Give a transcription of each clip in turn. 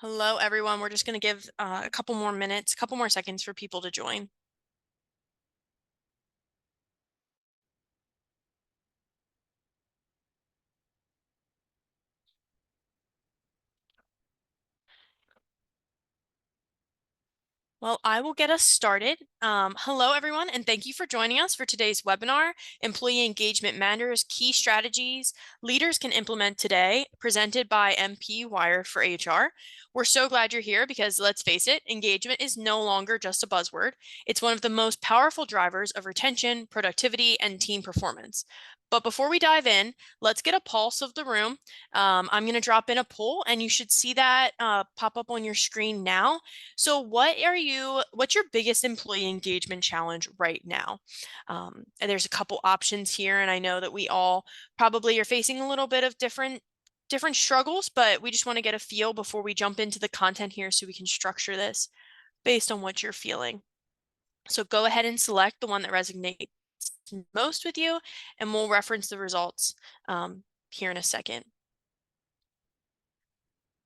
Hello, everyone. We're just going to give a couple more minutes, a couple more seconds for people to join. Well, I will get us started. Hello, everyone, and thank you for joining us for today's webinar, Employee Engagement Matters, Key Strategies Leaders Can Implement Today, presented by MP Wired for HR. We're so glad you're here because, let's face it, engagement is no longer just a buzzword. It's one of the most powerful drivers of retention, productivity, and team performance. But before we dive in, let's get a pulse of the room. I'm going to drop in a poll, and you should see that pop up on your screen now. So what's your biggest employee engagement challenge right now? And there's a couple options here, and I know that we all probably are facing a little bit of different struggles, but we just want to get a feel before we jump into the content here so we can structure this based on what you're feeling. So go ahead and select the one that resonates most with you, and we'll reference the results here in a second.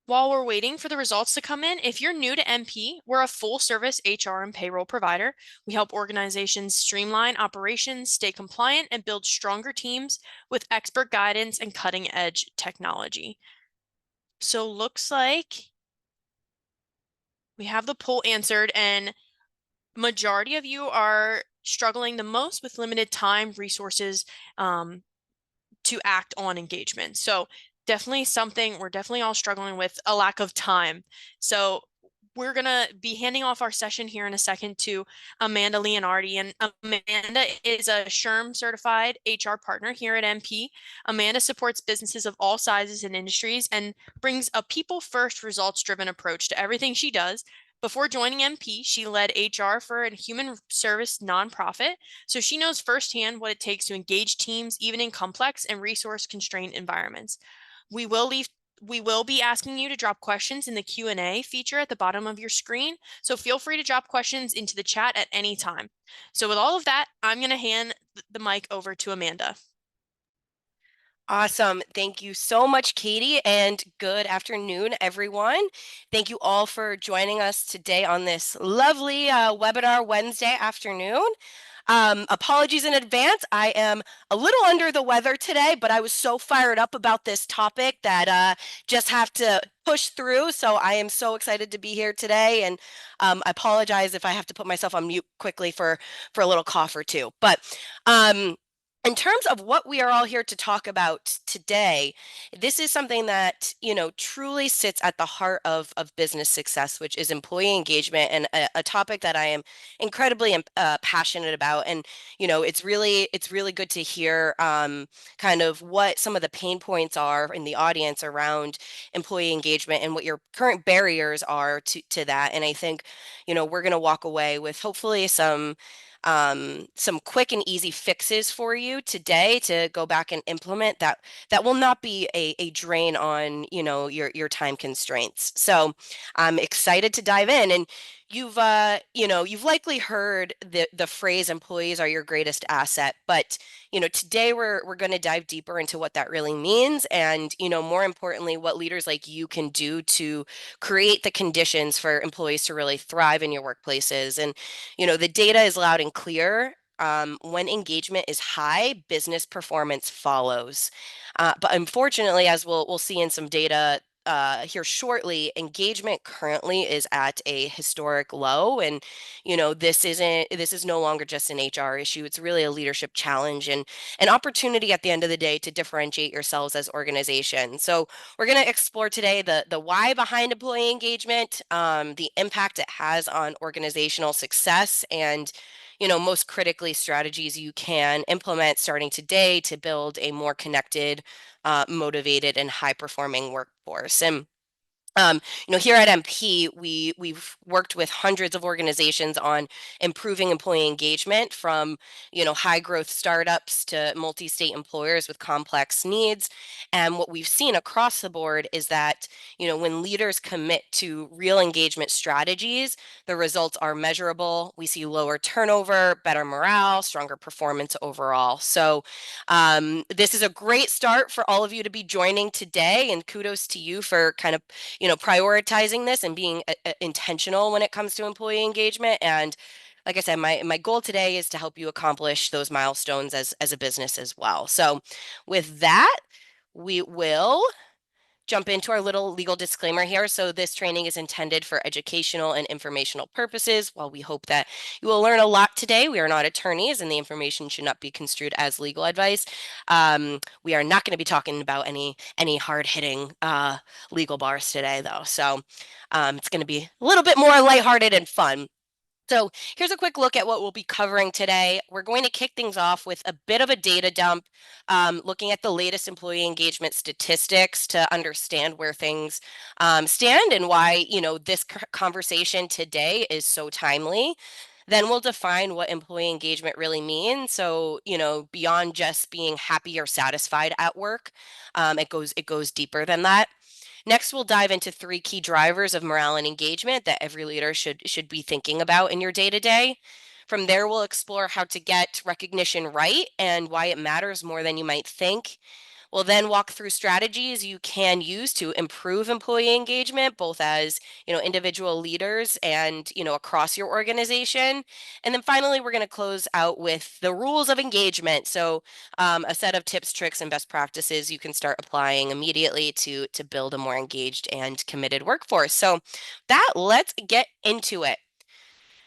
While we're waiting for the results to come in, if you're new to MP, we're a full service HR and payroll provider. We help organizations streamline operations, stay compliant, and build stronger teams with expert guidance and cutting edge technology. So looks like we have the poll answered, and majority of you are struggling the most with limited time, resources, to act on engagement. So definitely something we're definitely all struggling with, a lack of time. So we're going to be handing off our session here in a second to Amanda Leonardi. And Amanda is a SHRM certified HR partner here at MP. Amanda supports businesses of all sizes and industries and brings a people first, results driven approach to everything she does. Before joining MP, she led HR for a human service nonprofit, so she knows firsthand what it takes to engage teams, even in complex and resource-constrained environments. We will be asking you to drop questions in the Q&A feature at the bottom of your screen, so feel free to drop questions into the chat at any time. So with all of that, I'm going to hand the mic over to Amanda. Awesome. Thank you so much, Katie, and good afternoon, everyone. Thank you all for joining us today on this lovely webinar Wednesday afternoon. Apologies in advance. I am a little under the weather today, but I was so fired up about this topic that just have to push through. So I am so excited to be here today, and I apologize if I have to put myself on mute quickly for a little cough or two. But in terms of what we are all here to talk about today, this is something that, truly sits at the heart of business success, which is employee engagement, and a topic that I am incredibly passionate about. And, it's really good to hear kind of what some of the pain points are in the audience around employee engagement and what your current barriers are to that. And I think, we're going to walk away with hopefully some quick and easy fixes for you today to go back and implement that will not be a drain on your time constraints. So I'm excited to dive in. And you've likely heard the phrase employees are your greatest asset, but today we're going to dive deeper into what that really means, and more importantly, what leaders like you can do to create the conditions for employees to really thrive in your workplaces. And the data is loud and clear. When engagement is high, business performance follows. But unfortunately, as we'll see in some data here shortly, engagement currently is at a historic low, and this is no longer just an HR issue. It's really a leadership challenge and an opportunity at the end of the day to differentiate yourselves as organizations. So we're going to explore today the why behind employee engagement, the impact it has on organizational success, and most critically, strategies you can implement starting today to build a more connected, motivated, and high-performing workforce. And here at MP, we've worked with hundreds of organizations on improving employee engagement, from high growth startups to multi-state employers with complex needs. And what we've seen across the board is that when leaders commit to real engagement strategies, the results are measurable. We see lower turnover, better morale, stronger performance overall. So this is a great start for all of you to be joining today, and kudos to you for kind of prioritizing this and being intentional when it comes to employee engagement. And like I said, my goal today is to help you accomplish those milestones as a business as well. So with that, we will jump into our little legal disclaimer here. So this training is intended for educational and informational purposes. While we hope that you will learn a lot today, we are not attorneys and the information should not be construed as legal advice. We are not going to be talking about any hard-hitting legal bars today, though. So it's going to be a little bit more lighthearted and fun. So here's a quick look at what we'll be covering today. We're going to kick things off with a bit of a data dump, looking at the latest employee engagement statistics to understand where things stand and why, this conversation today is so timely. Then we'll define what employee engagement really means. So, beyond just being happy or satisfied at work, it goes deeper than that. Next, we'll dive into three key drivers of morale and engagement that every leader should be thinking about in your day-to-day. From there, we'll explore how to get recognition right and why it matters more than you might think. We'll then walk through strategies you can use to improve employee engagement, both as, individual leaders and, across your organization. And then finally, we're going to close out with the rules of engagement. So a set of tips, tricks, and best practices you can start applying immediately to build a more engaged and committed workforce. So let's get into it.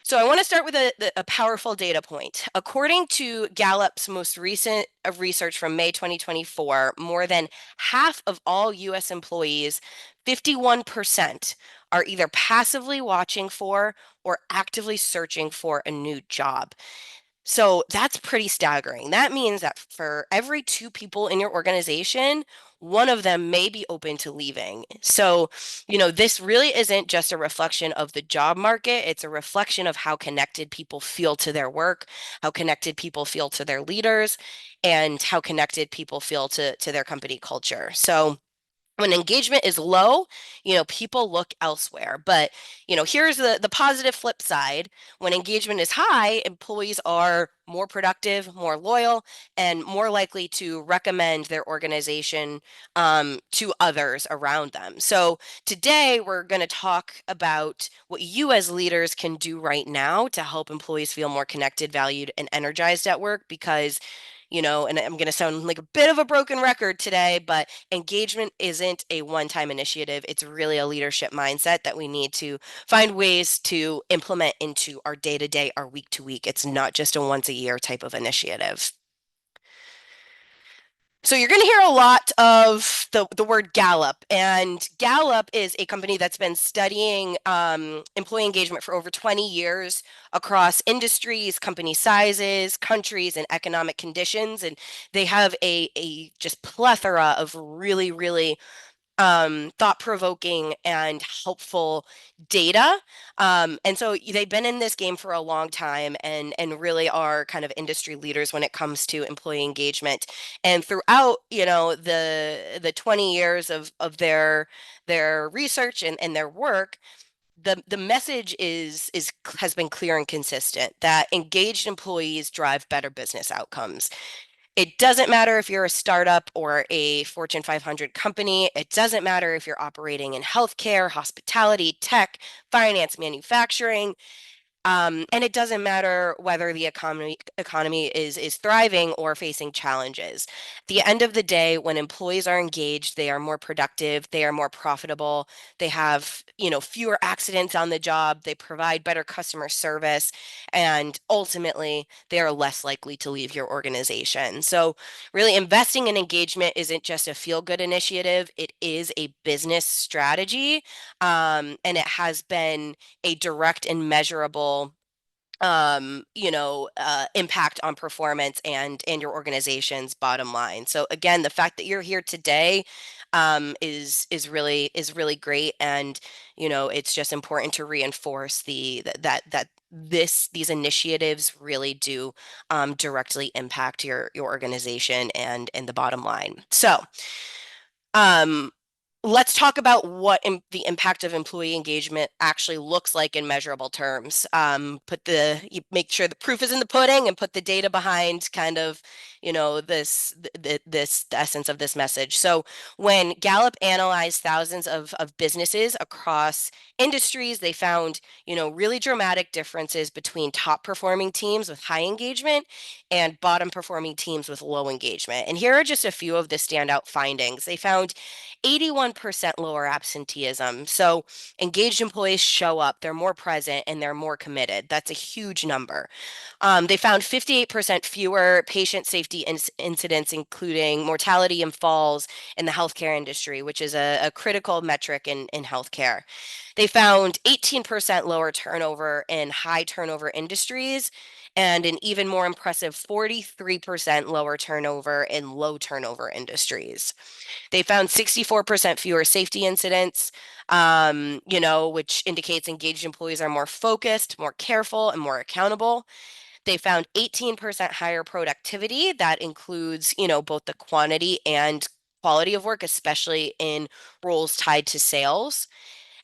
So I want to start with a powerful data point. According to Gallup's most recent research from May 2024, more than half of all U.S. employees, 51%, are either passively watching for or actively searching for a new job. So that's pretty staggering. That means that for every two people in your organization, one of them may be open to leaving. So, this really isn't just a reflection of the job market, it's a reflection of how connected people feel to their work, how connected people feel to their leaders, and how connected people feel to their company culture. So, when engagement is low, people look elsewhere. But, here's the positive flip side. When engagement is high, employees are more productive, more loyal, and more likely to recommend their organization to others around them. So today we're going to talk about what you as leaders can do right now to help employees feel more connected, valued, and energized at work because and I'm going to sound like a bit of a broken record today, but engagement isn't a one-time initiative. It's really a leadership mindset that we need to find ways to implement into our day-to-day, our week-to-week. It's not just a once-a-year type of initiative. So you're going to hear a lot of the word Gallup, and Gallup is a company that's been studying employee engagement for over 20 years across industries, company sizes, countries, and economic conditions. And they have a just plethora of really, really thought-provoking and helpful data. And so they've been in this game for a long time and really are kind of industry leaders when it comes to employee engagement. And throughout, the 20 years of their research and their work, the message has been clear and consistent that engaged employees drive better business outcomes. It doesn't matter if you're a startup or a Fortune 500 company. It doesn't matter if you're operating in healthcare, hospitality, tech, finance, manufacturing. And it doesn't matter whether the economy is thriving or facing challenges. At the end of the day, when employees are engaged, they are more productive, they are more profitable, they have, fewer accidents on the job, they provide better customer service, and ultimately they are less likely to leave your organization. So really investing in engagement isn't just a feel-good initiative, it is a business strategy. And it has been a direct and measurable impact on performance and your organization's bottom line. So again, the fact that you're here today is really great, and it's just important to reinforce these initiatives really do directly impact your organization and the bottom line. So um, let's talk about what the impact of employee engagement actually looks like in measurable terms. You make sure the proof is in the pudding and put the data behind kind of, this the essence of this message. So when Gallup analyzed thousands of businesses across industries, they found, really dramatic differences between top performing teams with high engagement and bottom performing teams with low engagement. And here are just a few of the standout findings. They found 81% lower absenteeism. So engaged employees show up, they're more present, and they're more committed. That's a huge number. They found 58% fewer patient safety incidents, including mortality and falls in the healthcare industry, which is a critical metric in healthcare. They found 18% lower turnover in high turnover industries and an even more impressive 43% lower turnover in low turnover industries. They found 64% fewer safety incidents, which indicates engaged employees are more focused, more careful, and more accountable. They found 18% higher productivity. That includes, both the quantity and quality of work, especially in roles tied to sales.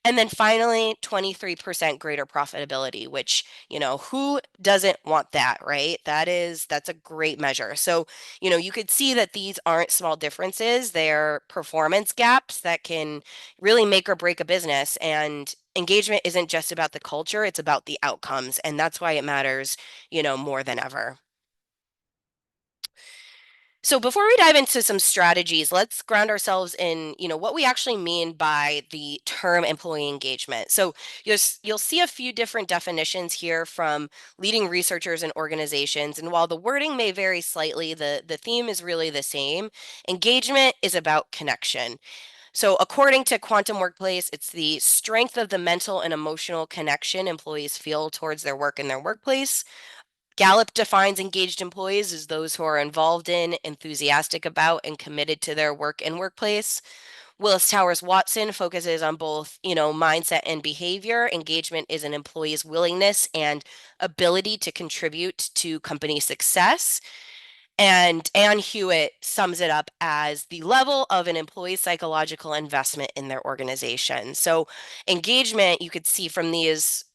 And then finally, 23% greater profitability, which, who doesn't want that, right? That's a great measure. So, you could see that these aren't small differences. They're performance gaps that can really make or break a business. And engagement isn't just about the culture, it's about the outcomes. And that's why it matters, more than ever. So before we dive into some strategies, let's ground ourselves in, what we actually mean by the term employee engagement. So you'll see a few different definitions here from leading researchers and organizations. And while the wording may vary slightly, the theme is really the same. Engagement is about connection. So according to Quantum Workplace, it's the strength of the mental and emotional connection employees feel towards their work and their workplace. Gallup defines engaged employees as those who are involved in, enthusiastic about, and committed to their work and workplace. Willis Towers Watson focuses on both, mindset and behavior. Engagement is an employee's willingness and ability to contribute to company success. And Anne Hewitt sums it up as the level of an employee's psychological investment in their organization. So, engagement, you could see from these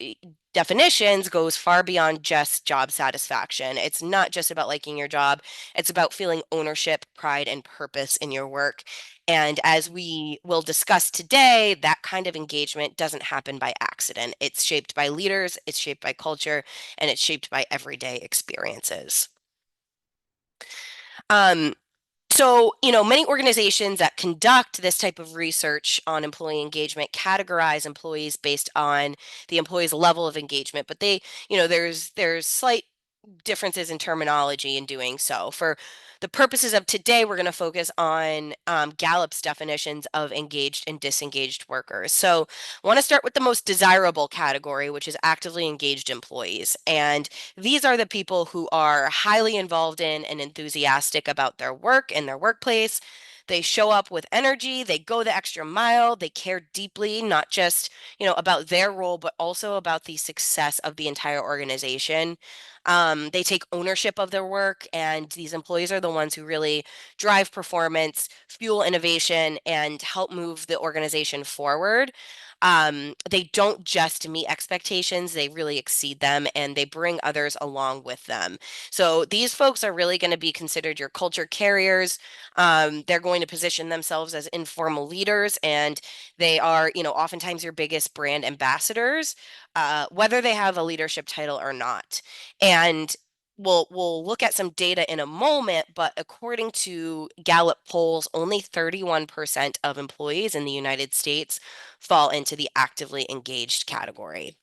definitions, goes far beyond just job satisfaction. It's not just about liking your job, it's about feeling ownership, pride, and purpose in your work. And as we will discuss today, that kind of engagement doesn't happen by accident. It's shaped by leaders, it's shaped by culture, and it's shaped by everyday experiences. Um, so, many organizations that conduct this type of research on employee engagement categorize employees based on the employee's level of engagement, but there's slight differences in terminology in doing so. For the purposes of today, we're going to focus on Gallup's definitions of engaged and disengaged workers. So I want to start with the most desirable category, which is actively engaged employees. And these are the people who are highly involved in and enthusiastic about their work and their workplace. They show up with energy, they go the extra mile, they care deeply, not just, about their role, but also about the success of the entire organization. They take ownership of their work, and these employees are the ones who really drive performance, fuel innovation, and help move the organization forward. They don't just meet expectations, they really exceed them, and they bring others along with them. So these folks are really going to be considered your culture carriers. They're going to position themselves as informal leaders, and they are, oftentimes your biggest brand ambassadors, whether they have a leadership title or not. And we'll look at some data in a moment, but according to Gallup polls, only 31% of employees in the United States fall into the actively engaged category.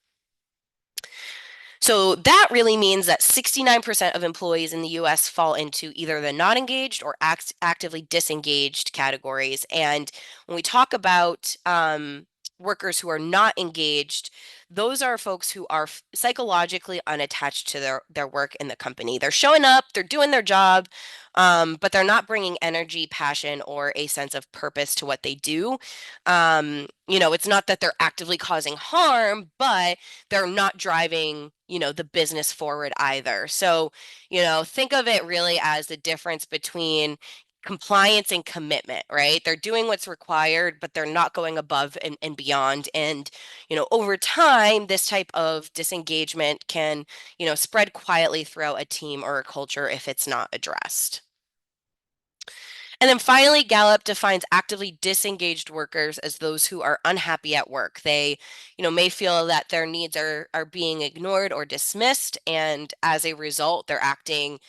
So that really means that 69% of employees in the US fall into either the not engaged or actively disengaged categories. And when we talk about workers who are not engaged, those are folks who are psychologically unattached to their work in the company. They're showing up, they're doing their job, but they're not bringing energy, passion, or a sense of purpose to what they do. It's not that they're actively causing harm, but they're not driving, the business forward either. So, think of it really as the difference between compliance and commitment, right? They're doing what's required, but they're not going above and beyond. And, over time, this type of disengagement can, spread quietly throughout a team or a culture if it's not addressed. And then finally, Gallup defines actively disengaged workers as those who are unhappy at work. They, may feel that their needs are being ignored or dismissed, and as a result, they're acting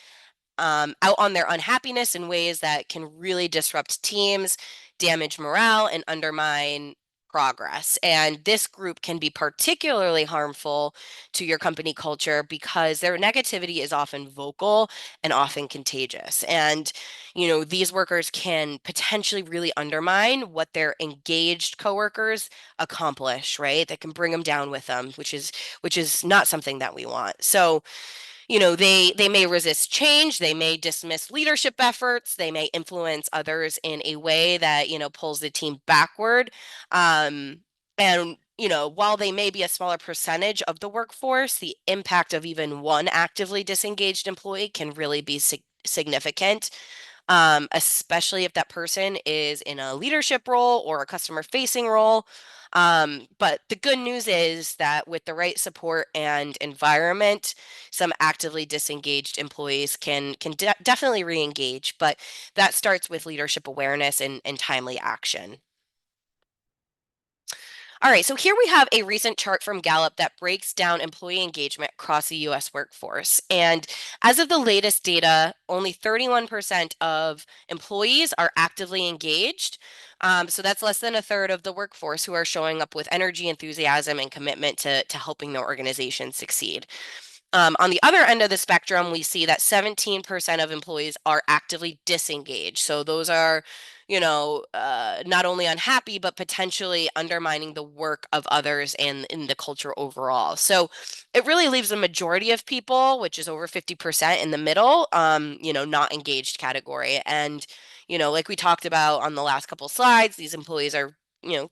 out on their unhappiness in ways that can really disrupt teams, damage morale, and undermine progress. And this group can be particularly harmful to your company culture because their negativity is often vocal and often contagious. And, these workers can potentially really undermine what their engaged coworkers accomplish, right? That can bring them down with them, which is not something that we want. So, they may resist change, they may dismiss leadership efforts, they may influence others in a way that pulls the team backward. And while they may be a smaller percentage of the workforce, the impact of even one actively disengaged employee can really be significant, especially if that person is in a leadership role or a customer facing role. But the good news is that with the right support and environment, some actively disengaged employees can definitely re-engage, but that starts with leadership awareness and timely action. All right, so here we have a recent chart from Gallup that breaks down employee engagement across the US workforce. And as of the latest data, only 31% of employees are actively engaged. So that's less than a third of the workforce who are showing up with energy, enthusiasm, and commitment to helping their organization succeed. On the other end of the spectrum, we see that 17% of employees are actively disengaged. So those are, not only unhappy, but potentially undermining the work of others and in the culture overall. So it really leaves a majority of people, which is over 50% in the middle, not engaged category. And, like we talked about on the last couple slides, these employees are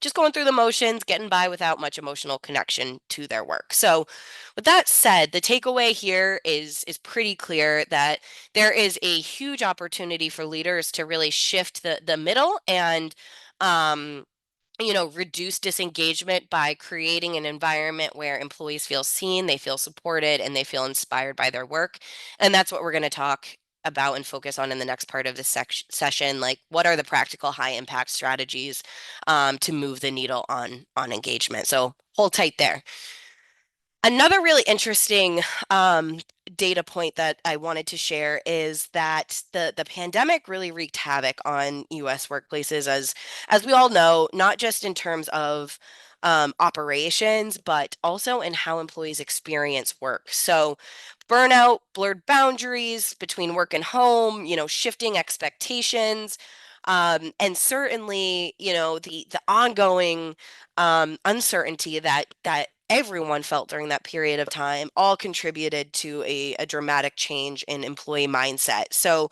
just going through the motions, getting by without much emotional connection to their work. So, with that said, the takeaway here is pretty clear that there is a huge opportunity for leaders to really shift the middle and um, reduce disengagement by creating an environment where employees feel seen, they feel supported, and they feel inspired by their work. And that's what we're going to talk about and focus on in the next part of this session. Like, what are the practical high impact strategies to move the needle on engagement? So hold tight there. Another really interesting data point that I wanted to share is that the pandemic really wreaked havoc on U.S. workplaces, as we all know, not just in terms of operations, but also in how employees experience work. So burnout, blurred boundaries between work and home, shifting expectations, and certainly, the ongoing uncertainty that everyone felt during that period of time all contributed to a dramatic change in employee mindset. So,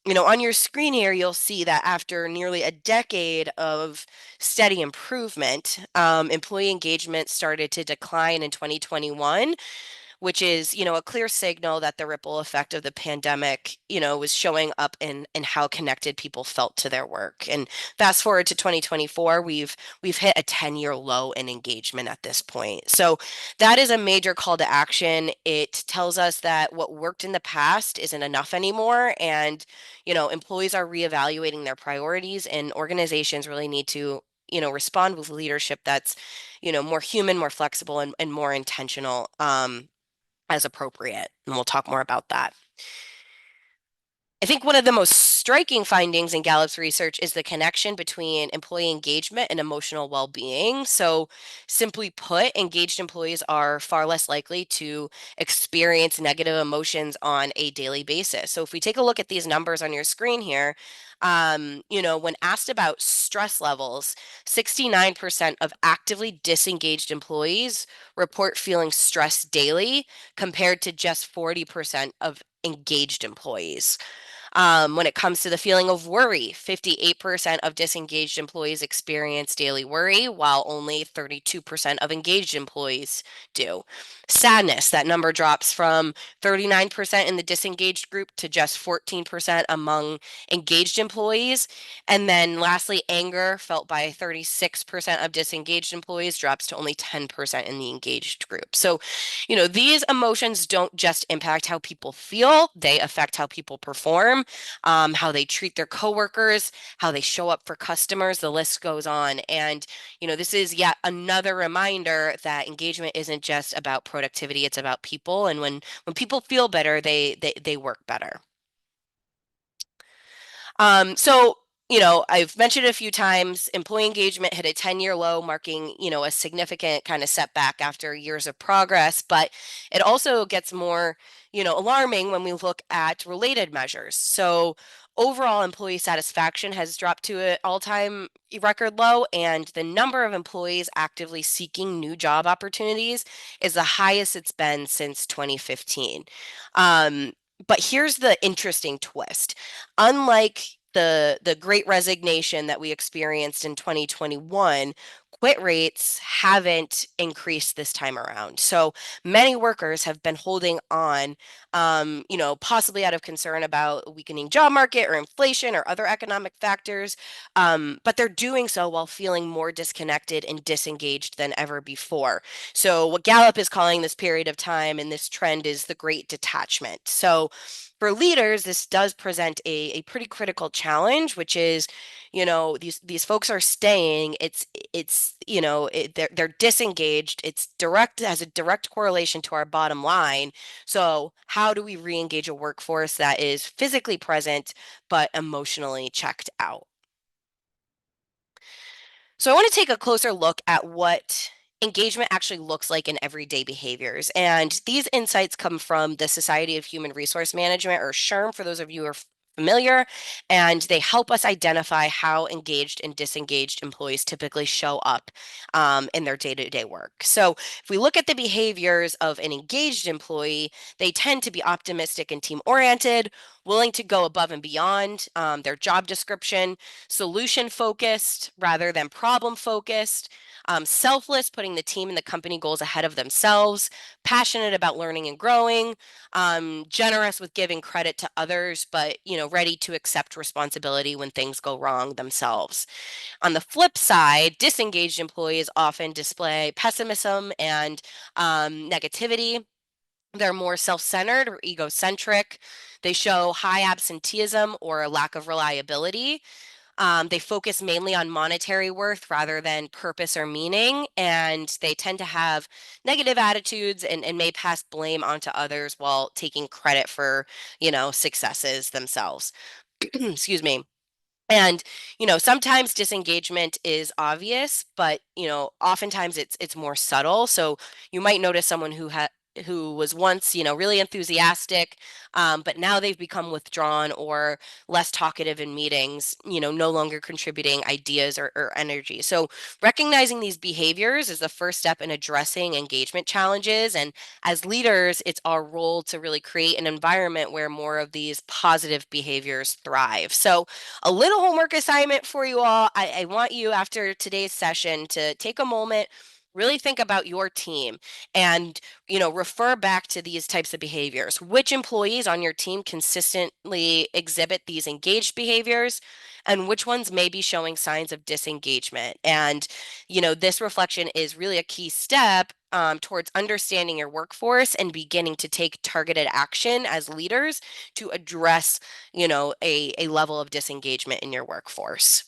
on your screen here, you'll see that after nearly a decade of steady improvement, employee engagement started to decline in 2021, which is, a clear signal that the ripple effect of the pandemic, was showing up in how connected people felt to their work. And fast forward to 2024, we've hit a 10-year low in engagement at this point. So that is a major call to action. It tells us that what worked in the past isn't enough anymore. And, employees are reevaluating their priorities, and organizations really need to respond with leadership that's, more human, more flexible, and more intentional. As appropriate. And we'll talk more about that. I think one of the most striking findings in Gallup's research is the connection between employee engagement and emotional well-being. So, simply put, engaged employees are far less likely to experience negative emotions on a daily basis. So, if we take a look at these numbers on your screen here, when asked about stress levels, 69% of actively disengaged employees report feeling stressed daily, compared to just 40% of engaged employees. When it comes to the feeling of worry, 58% of disengaged employees experience daily worry, while only 32% of engaged employees do. Sadness, that number drops from 39% in the disengaged group to just 14% among engaged employees. And then lastly, anger, felt by 36% of disengaged employees, drops to only 10% in the engaged group. So, these emotions don't just impact how people feel, they affect how people perform. how they treat their coworkers, how they show up for customers. The list goes on. And, this is yet another reminder that engagement isn't just about productivity, it's about people. And when people feel better, they work better. So, I've mentioned it a few times, employee engagement hit a 10-year low, marking, a significant kind of setback after years of progress. But it also gets more, alarming when we look at related measures. So overall employee satisfaction has dropped to an all-time record low, and the number of employees actively seeking new job opportunities is the highest it's been since 2015. Um, but here's the interesting twist. Unlike the great resignation that we experienced in 2021, quit rates haven't increased this time around. So many workers have been holding on, possibly out of concern about a weakening job market or inflation or other economic factors. But they're doing so while feeling more disconnected and disengaged than ever before. So what Gallup is calling this period of time and this trend is the great detachment. So for leaders, this does present a pretty critical challenge, which is, these folks are staying. They're disengaged. It's direct has a direct correlation to our bottom line. So how do we re-engage a workforce that is physically present but emotionally checked out? So I want to take a closer look at what engagement actually looks like in everyday behaviors. And these insights come from the Society of Human Resource Management, or SHRM, for those of you who are familiar, and they help us identify how engaged and disengaged employees typically show up in their day-to-day work. So if we look at the behaviors of an engaged employee, they tend to be optimistic and team-oriented, willing to go above and beyond their job description, solution focused rather than problem focused, selfless, putting the team and the company goals ahead of themselves, passionate about learning and growing, generous with giving credit to others, but ready to accept responsibility when things go wrong themselves. On the flip side, disengaged employees often display pessimism and negativity. They're more self centered or egocentric. They show high absenteeism or a lack of reliability. They focus mainly on monetary worth rather than purpose or meaning, and they tend to have negative attitudes and may pass blame onto others while taking credit for, successes themselves. Excuse me. And, sometimes disengagement is obvious, but, oftentimes it's more subtle. So you might notice someone who was once, really enthusiastic, but now they've become withdrawn or less talkative in meetings, no longer contributing ideas or energy. So recognizing these behaviors is the first step in addressing engagement challenges. And as leaders, it's our role to really create an environment where more of these positive behaviors thrive. So a little homework assignment for you all. I want you after today's session to take a moment, really think about your team and refer back to these types of behaviors. Which employees on your team consistently exhibit these engaged behaviors, and which ones may be showing signs of disengagement? And this reflection is really a key step towards understanding your workforce and beginning to take targeted action as leaders to address a level of disengagement in your workforce.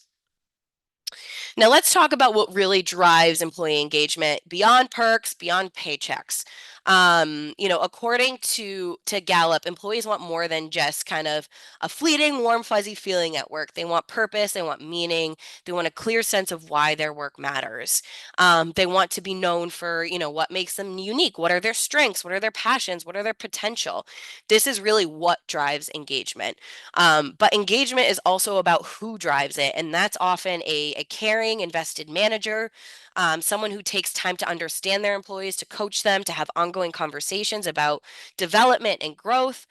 Now let's talk about what really drives employee engagement beyond perks, beyond paychecks. According to Gallup, employees want more than just kind of a fleeting, warm, fuzzy feeling at work. They want purpose, they want meaning, they want a clear sense of why their work matters. They want to be known for, what makes them unique. What are their strengths? What are their passions? What are their potential? This is really what drives engagement. But engagement is also about who drives it, and that's often a caring, invested manager, someone who takes time to understand their employees, to coach them, to have ongoing conversations about development and growth.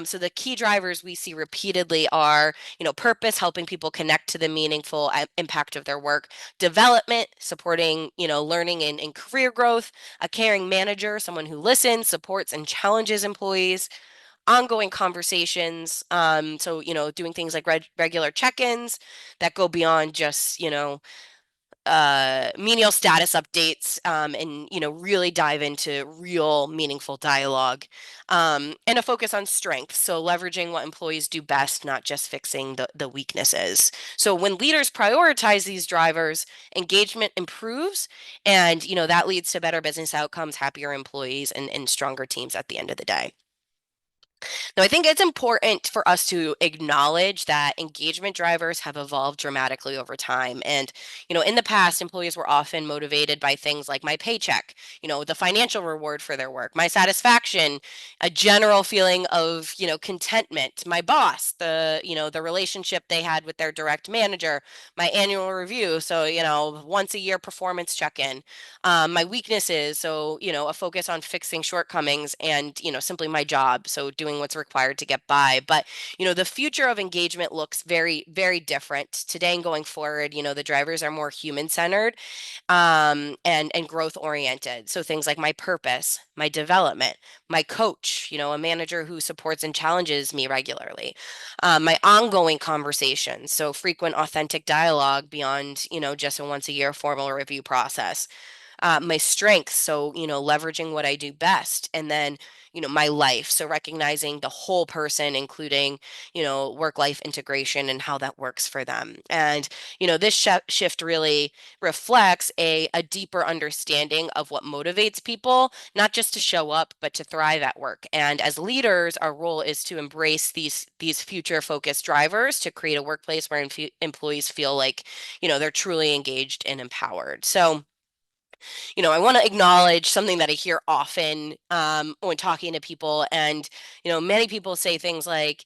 So the key drivers we see repeatedly are, purpose, helping people connect to the meaningful impact of their work, development, supporting, learning and career growth, a caring manager, someone who listens, supports, and challenges employees, ongoing conversations. So, doing things like regular check-ins that go beyond just, menial status updates, and really dive into real meaningful dialogue, and a focus on strengths, so leveraging what employees do best, not just fixing the weaknesses. So when leaders prioritize these drivers, engagement improves, and that leads to better business outcomes, happier employees, and stronger teams at the end of the day. Now, I think it's important for us to acknowledge that engagement drivers have evolved dramatically over time. And, in the past, employees were often motivated by things like my paycheck, the financial reward for their work, my satisfaction, a general feeling of, contentment, my boss, the relationship they had with their direct manager, my annual review. So, once a year performance check-in, my weaknesses. So, a focus on fixing shortcomings and, simply my job. So doing what's required to get by. But, the future of engagement looks very, very different today and going forward. The drivers are more human centered, and growth oriented. So things like my purpose, my development, my coach, a manager who supports and challenges me regularly, my ongoing conversations. So frequent, authentic dialogue beyond, just a once a year formal review process, my strengths. So, leveraging what I do best. And then, my life. So recognizing the whole person, including, work-life integration and how that works for them. And, this shift really reflects a deeper understanding of what motivates people, not just to show up, but to thrive at work. And as leaders, our role is to embrace these future focused drivers to create a workplace where employees feel like, they're truly engaged and empowered. So, I want to acknowledge something that I hear often, when talking to people. And, many people say things like,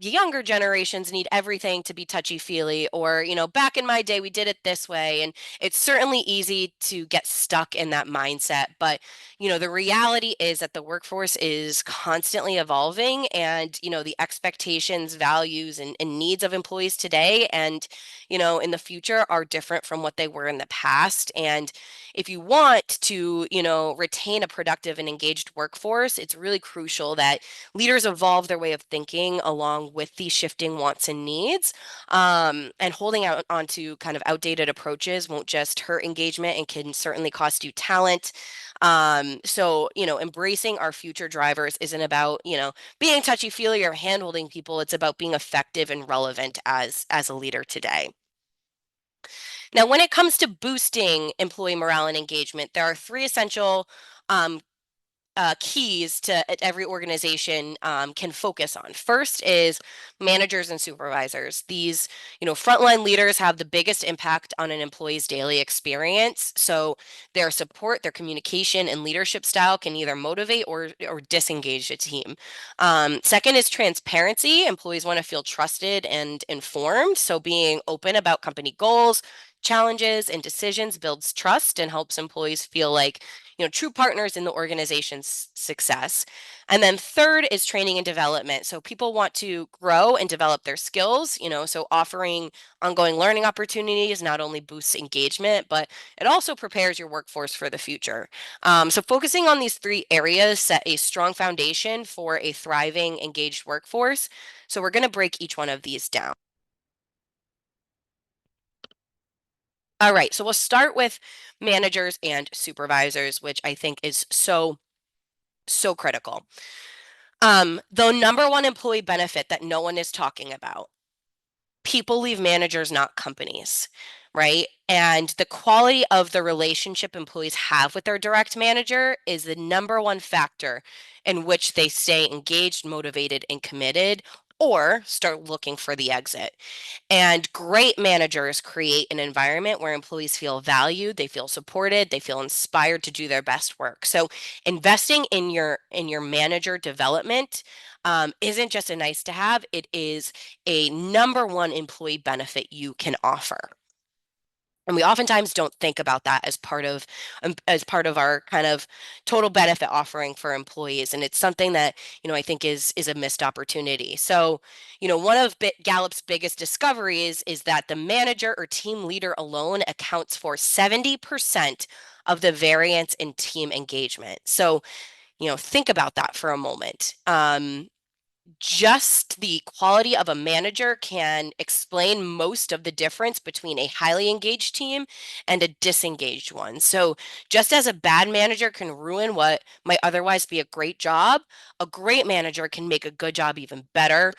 younger generations need everything to be touchy-feely, or, back in my day, we did it this way. And it's certainly easy to get stuck in that mindset. But, the reality is that the workforce is constantly evolving, and, the expectations, values, and needs of employees today and, in the future are different from what they were in the past. And if you want to, retain a productive and engaged workforce, it's really crucial that leaders evolve their way of thinking along with these shifting wants and needs. And holding out onto kind of outdated approaches won't just hurt engagement and can certainly cost you talent. So, embracing our future drivers isn't about, being touchy-feely or hand-holding people. It's about being effective and relevant as a leader today. Now, when it comes to boosting employee morale and engagement, there are three essential, um, keys to every organization, can focus on. First is managers and supervisors. These, frontline leaders have the biggest impact on an employee's daily experience. So their support, their communication, and leadership style can either motivate or disengage a team. Second is transparency. Employees want to feel trusted and informed. So being open about company goals, challenges, and decisions builds trust and helps employees feel like, true partners in the organization's success. And then third is training and development. So people want to grow and develop their skills, so offering ongoing learning opportunities not only boosts engagement, but it also prepares your workforce for the future. So focusing on these three areas set a strong foundation for a thriving, engaged workforce. So we're going to break each one of these down. All right, so we'll start with managers and supervisors, which I think is so, so critical. The number one employee benefit that no one is talking about: people leave managers, not companies, right? And the quality of the relationship employees have with their direct manager is the number one factor in which they stay engaged, motivated, and committed, or start looking for the exit. And great managers create an environment where employees feel valued, they feel supported, they feel inspired to do their best work. So investing in your manager development, isn't just a nice to have, it is a number one employee benefit you can offer. And we oftentimes don't think about that as part of our kind of total benefit offering for employees. And it's something that, I think is a missed opportunity. So, one of Gallup's biggest discoveries is that the manager or team leader alone accounts for 70% of the variance in team engagement. So, think about that for a moment. just the quality of a manager can explain most of the difference between a highly engaged team and a disengaged one. So, just as a bad manager can ruin what might otherwise be a great job, a great manager can make a good job even better,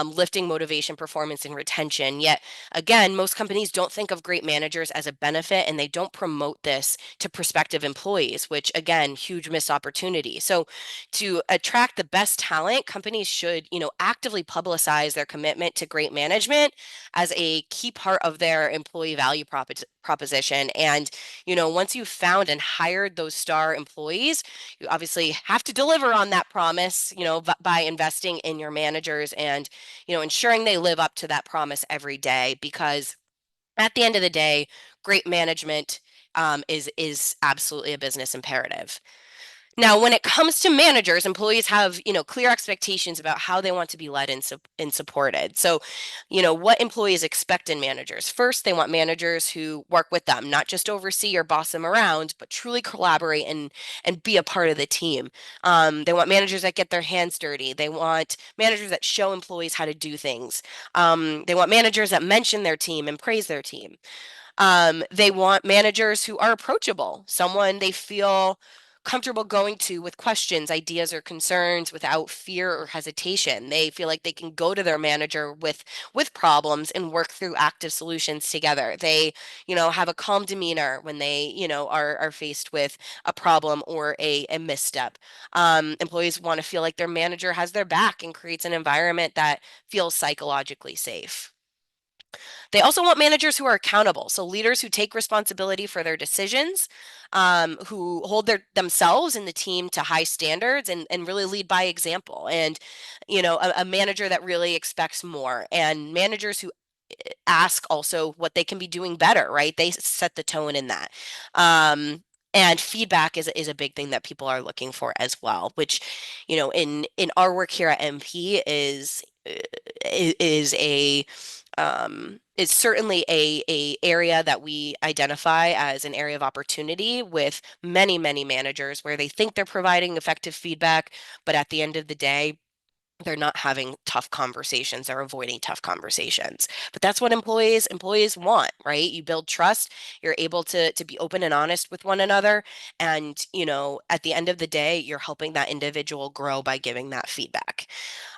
lifting motivation, performance, and retention. Yet, again, most companies don't think of great managers as a benefit and they don't promote this to prospective employees, which, again, huge missed opportunity. So, to attract the best talent, companies should, actively publicize their commitment to great management as a key part of their employee value proposition. And, once you've found and hired those star employees, you obviously have to deliver on that promise, by investing in your managers and, ensuring they live up to that promise every day. Because at the end of the day, great management is absolutely a business imperative. Now, when it comes to managers, employees have, clear expectations about how they want to be led and supported. So, what employees expect in managers. First, they want managers who work with them, not just oversee or boss them around, but truly collaborate and be a part of the team. They want managers that get their hands dirty. They want managers that show employees how to do things. They want managers that mention their team and praise their team. They want managers who are approachable, someone they feel comfortable going to with questions, ideas, or concerns without fear or hesitation. They feel like they can go to their manager with problems and work through active solutions together. They, have a calm demeanor when they, are faced with a problem or a misstep. Employees want to feel like their manager has their back and creates an environment that feels psychologically safe. They also want managers who are accountable, so leaders who take responsibility for their decisions, who hold themselves and the team to high standards and really lead by example. And, a manager that really expects more, and managers who ask also what they can be doing better, right? They set the tone in that. And feedback is a big thing that people are looking for as well, which, in our work here at MP is a is certainly a area that we identify as an area of opportunity with many managers where they think they're providing effective feedback, but at the end of the day, they're not having tough conversations. They're avoiding tough conversations. But that's what employees want, right? You build trust, you're able to be open and honest with one another, and at the end of the day, you're helping that individual grow by giving that feedback.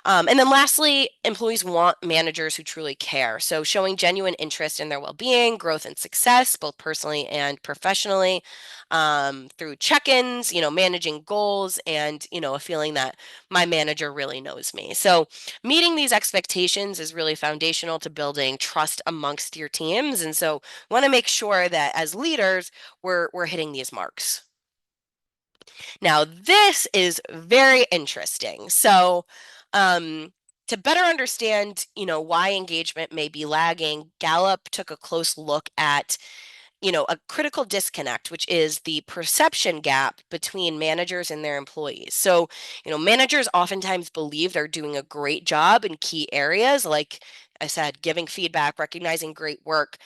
And then lastly, employees want managers who truly care. So showing genuine interest in their well-being, growth, and success, both personally and professionally, through check-ins, managing goals, and, a feeling that my manager really knows me. So meeting these expectations is really foundational to building trust amongst your teams. And so want to make sure that as leaders, we're hitting these marks. Now, this is very interesting. So, to better understand, why engagement may be lagging, Gallup took a close look at a critical disconnect, which is the perception gap between managers and their employees. So, managers oftentimes believe they're doing a great job in key areas like I said, giving feedback, recognizing great work,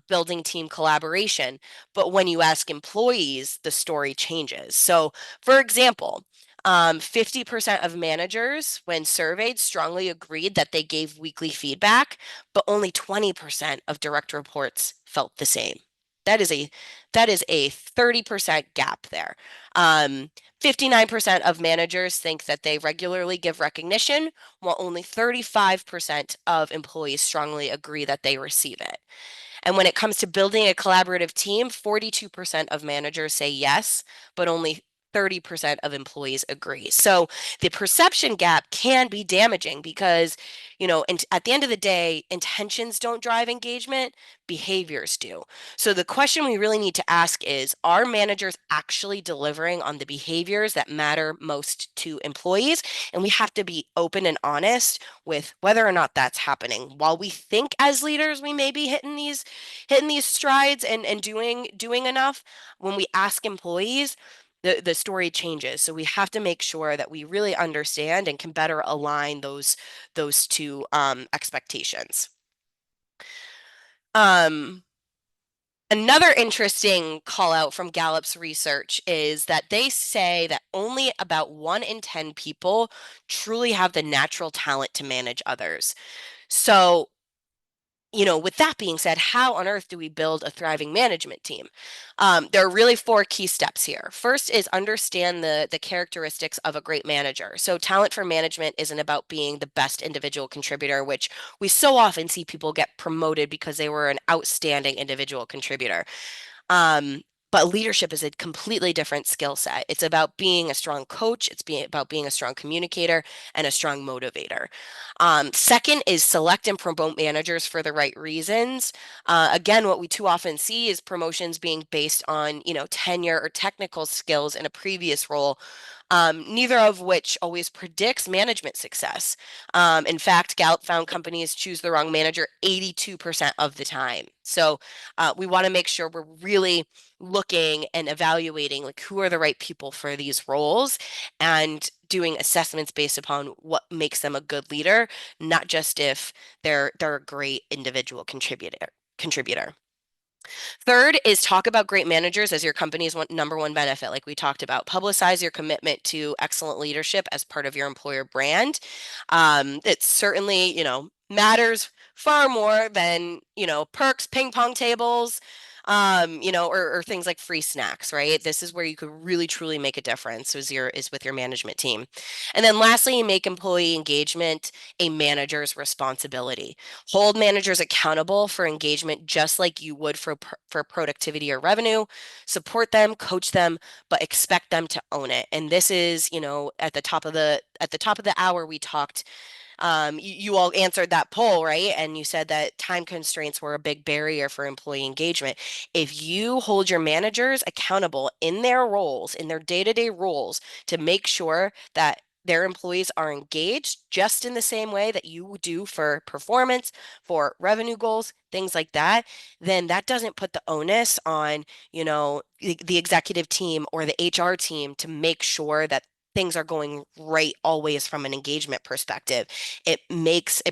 building team collaboration. But when you ask employees, the story changes. So, for example, 50% of managers, when surveyed, strongly agreed that they gave weekly feedback, but only 20% of direct reports felt the same. That is a that is a 30% gap there. 59% of managers think that they regularly give recognition, while only 35% of employees strongly agree that they receive it. And when it comes to building a collaborative team, 42% of managers say yes, but only 30% of employees agree. So the perception gap can be damaging because, and at the end of the day, intentions don't drive engagement, behaviors do. So the question we really need to ask is, are managers actually delivering on the behaviors that matter most to employees? And we have to be open and honest with whether or not that's happening. While we think as leaders we may be hitting these strides and doing enough, when we ask employees, the story changes. So we have to make sure that we really understand and can better align those two expectations. Um, Another interesting call out from Gallup's research is that they say that only about 1 in 10 people truly have the natural talent to manage others. So, with that being said, how on earth do we build a thriving management team? There are really four key steps here. First is understand the characteristics of a great manager. So talent for management isn't about being the best individual contributor, which we so often see people get promoted because they were an outstanding individual contributor. Um, but leadership is a completely different skill set. It's about being a strong coach. About being a strong communicator and a strong motivator. Second is select and promote managers for the right reasons. Again, what we too often see is promotions being based on, tenure or technical skills in a previous role, neither of which always predicts management success. In fact, Gallup found companies choose the wrong manager 82% of the time. So we want to make sure we're really looking and evaluating like who are the right people for these roles and doing assessments based upon what makes them a good leader, not just if they're a great individual contributor. Third is talk about great managers as your company's number one benefit, like we talked about. Publicize your commitment to excellent leadership as part of your employer brand. It certainly, matters far more than, perks, ping pong tables, or things like free snacks, right? This is where you could really truly make a difference is with your management team. And then lastly, make employee engagement a manager's responsibility. Hold managers accountable for engagement just like you would for productivity or revenue. Support them, coach them, but expect them to own it. And this is, at the top of the hour we talked, you all answered that poll, right? And you said that time constraints were a big barrier for employee engagement. If you hold your managers accountable in their roles, in their day-to-day roles, to make sure that their employees are engaged just in the same way that you do for performance, for revenue goals, things like that, then that doesn't put the onus on, the executive team or the HR team to make sure that things are going right always from an engagement perspective. It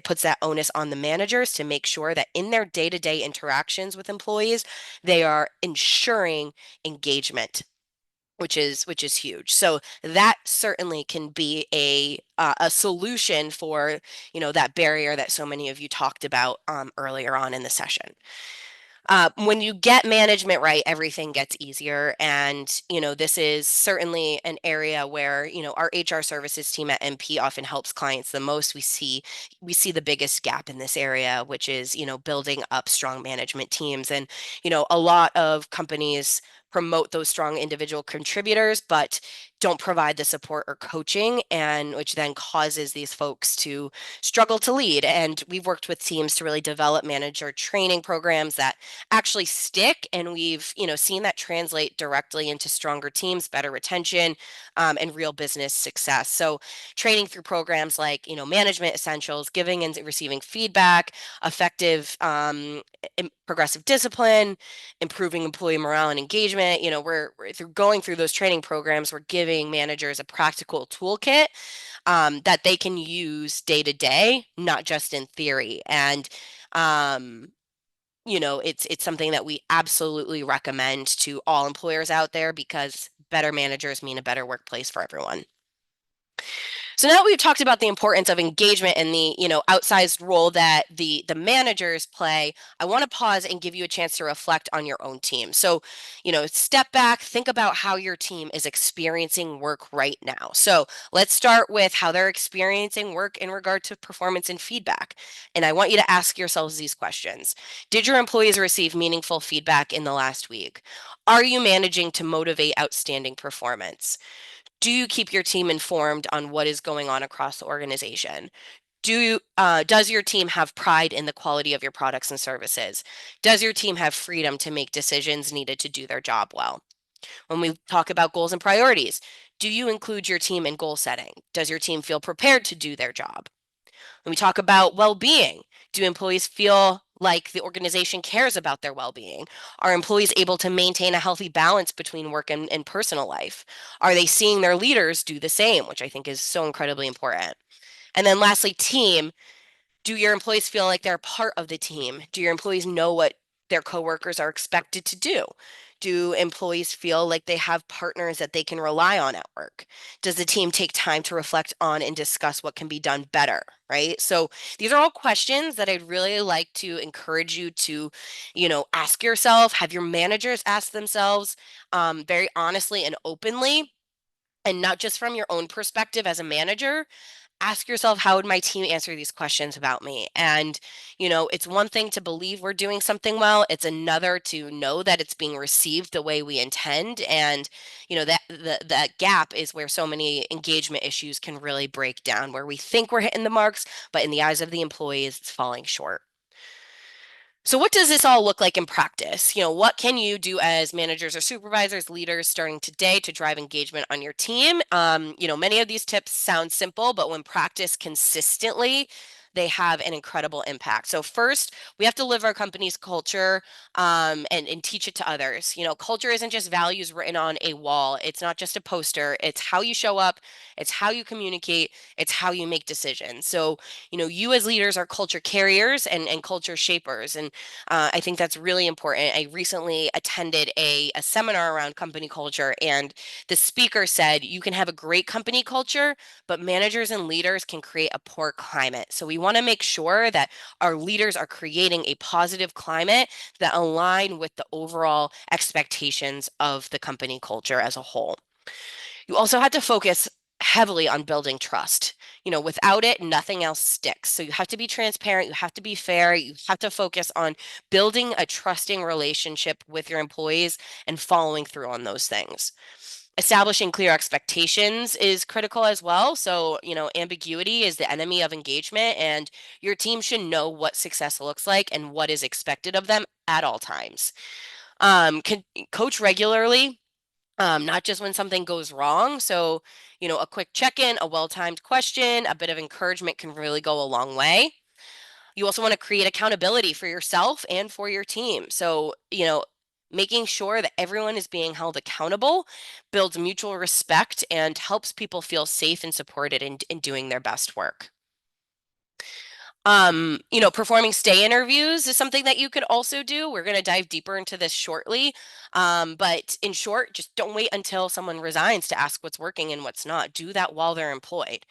puts that onus on the managers to make sure that in their day-to-day interactions with employees, they are ensuring engagement, which is huge. So that certainly can be a solution for, that barrier that so many of you talked about earlier on in the session. When you get management right, everything gets easier. And, this is certainly an area where, our HR services team at MP often helps clients the most. We see the biggest gap in this area, which is, building up strong management teams. And, a lot of companies promote those strong individual contributors, but don't provide the support or coaching, and which then causes these folks to struggle to lead. And we've worked with teams to really develop manager training programs that actually stick, and we've seen that translate directly into stronger teams, better retention, and real business success. So training through programs like management essentials, giving and receiving feedback, effective progressive discipline, improving employee morale and engagement. We're through going through those training programs, we're giving managers a practical toolkit that they can use day to day, not just in theory. And it's something that we absolutely recommend to all employers out there because better managers mean a better workplace for everyone. So now that we've talked about the importance of engagement and the, outsized role that the managers play, I want to pause and give you a chance to reflect on your own team. So, step back, think about how your team is experiencing work right now. So let's start with how they're experiencing work in regard to performance and feedback. And I want you to ask yourselves these questions. Did your employees receive meaningful feedback in the last week? Are you managing to motivate outstanding performance? Do you keep your team informed on what is going on across the organization? Does your team have pride in the quality of your products and services? Does your team have freedom to make decisions needed to do their job well? When we talk about goals and priorities, do you include your team in goal setting? Does your team feel prepared to do their job? When we talk about well-being, do employees feel like the organization cares about their well-being? Are employees able to maintain a healthy balance between work and personal life? Are they seeing their leaders do the same, which I think is so incredibly important? And then lastly, team, do your employees feel like they're part of the team? Do your employees know what their coworkers are expected to do? Do employees feel like they have partners that they can rely on at work? Does the team take time to reflect on and discuss what can be done better, right? So these are all questions that I'd really like to encourage you to, ask yourself, have your managers ask themselves very honestly and openly, and not just from your own perspective as a manager. Ask yourself, how would my team answer these questions about me? And, it's one thing to believe we're doing something well. It's another to know that it's being received the way we intend. And, that gap is where so many engagement issues can really break down, where we think we're hitting the marks, but in the eyes of the employees, it's falling short. So what does this all look like in practice? What can you do as managers or supervisors, leaders starting today to drive engagement on your team? Many of these tips sound simple, but when practiced consistently, they have an incredible impact. So first, we have to live our company's culture and teach it to others. Culture isn't just values written on a wall. It's not just a poster. It's how you show up. It's how you communicate. It's how you make decisions. So, you as leaders are culture carriers and culture shapers. And I think that's really important. I recently attended a seminar around company culture, and the speaker said you can have a great company culture, but managers and leaders can create a poor climate. So we want to make sure that our leaders are creating a positive climate that align with the overall expectations of the company culture as a whole. You also had to focus heavily on building trust. Without it, nothing else sticks. So you have to be transparent, you have to be fair, you have to focus on building a trusting relationship with your employees and following through on those things. Establishing clear expectations is critical as well. So, ambiguity is the enemy of engagement, and your team should know what success looks like and what is expected of them at all times. Can coach regularly, not just when something goes wrong. So, a quick check in, a well timed question, a bit of encouragement can really go a long way. You also want to create accountability for yourself and for your team. So, making sure that everyone is being held accountable builds mutual respect and helps people feel safe and supported in doing their best work. Performing stay interviews is something that you could also do. We're going to dive deeper into this shortly. But in short, just don't wait until someone resigns to ask what's working and what's not. Do that while they're employed.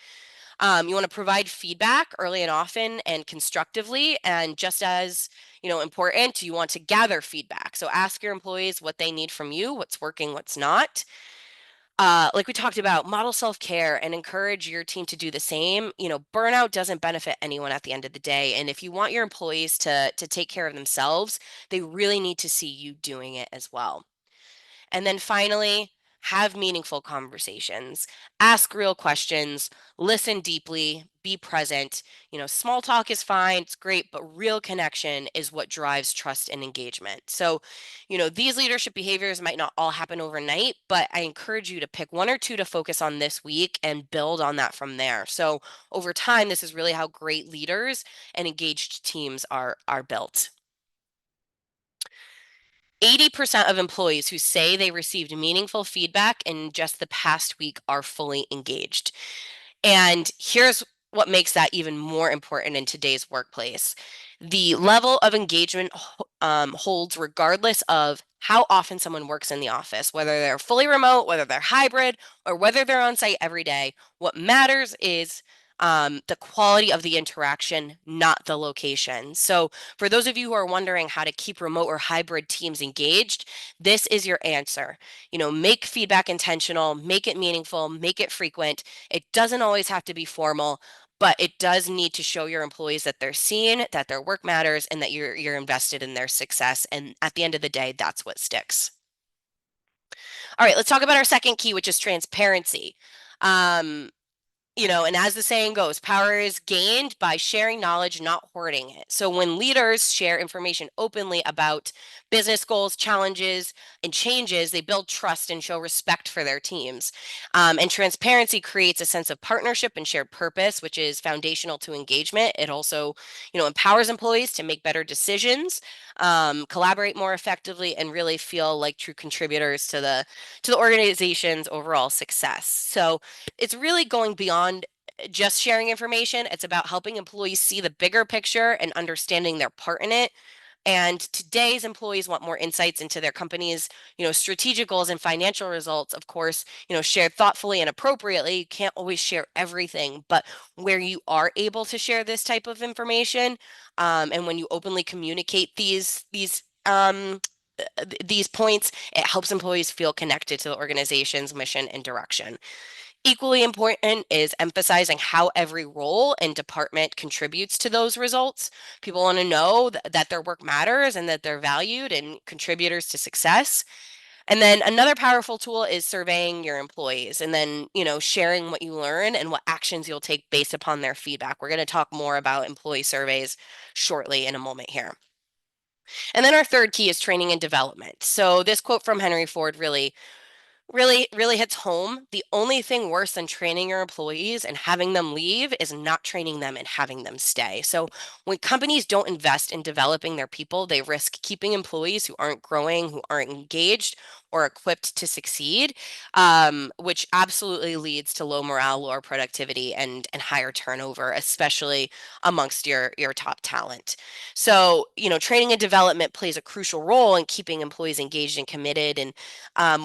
You want to provide feedback early and often and constructively. And just as, important, you want to gather feedback. So ask your employees what they need from you, what's working, what's not. Like we talked about, model self-care and encourage your team to do the same. Burnout doesn't benefit anyone at the end of the day. And if you want your employees to take care of themselves, they really need to see you doing it as well. And then finally, have meaningful conversations, ask real questions, listen deeply, be present. Small talk is fine, it's great, but real connection is what drives trust and engagement. So, these leadership behaviors might not all happen overnight, but I encourage you to pick one or two to focus on this week and build on that from there. So, over time, this is really how great leaders and engaged teams are built. 80% of employees who say they received meaningful feedback in just the past week are fully engaged. And here's what makes that even more important in today's workplace. The level of engagement holds regardless of how often someone works in the office, whether they're fully remote, whether they're hybrid, or whether they're on site every day. What matters is the quality of the interaction, not the location. So, for those of you who are wondering how to keep remote or hybrid teams engaged, this is your answer. Make feedback intentional, make it meaningful, make it frequent. It doesn't always have to be formal, but it does need to show your employees that they're seen, that their work matters, and that you're invested in their success. And at the end of the day, that's what sticks. All right, let's talk about our second key, which is transparency. Um, and as the saying goes, power is gained by sharing knowledge, not hoarding it. So when leaders share information openly about business goals, challenges, and changes, they build trust and show respect for their teams. And transparency creates a sense of partnership and shared purpose, which is foundational to engagement. It also, empowers employees to make better decisions, collaborate more effectively, and really feel like true contributors to the organization's overall success. So it's really going beyond just sharing information. It's about helping employees see the bigger picture and understanding their part in it. And today's employees want more insights into their company's, strategic goals and financial results. Of course, shared thoughtfully and appropriately. You can't always share everything, but where you are able to share this type of information, and when you openly communicate these points, it helps employees feel connected to the organization's mission and direction. Equally important is emphasizing how every role and department contributes to those results. People want to know that their work matters and that they're valued and contributors to success. And then another powerful tool is surveying your employees and then, sharing what you learn and what actions you'll take based upon their feedback. We're going to talk more about employee surveys shortly in a moment here. And then our third key is training and development. So this quote from Henry Ford really hits home. The only thing worse than training your employees and having them leave is not training them and having them stay. So when companies don't invest in developing their people, they risk keeping employees who aren't growing, who aren't engaged or equipped to succeed, which absolutely leads to low morale, lower productivity, and higher turnover, especially amongst your top talent. So, training and development plays a crucial role in keeping employees engaged and committed. And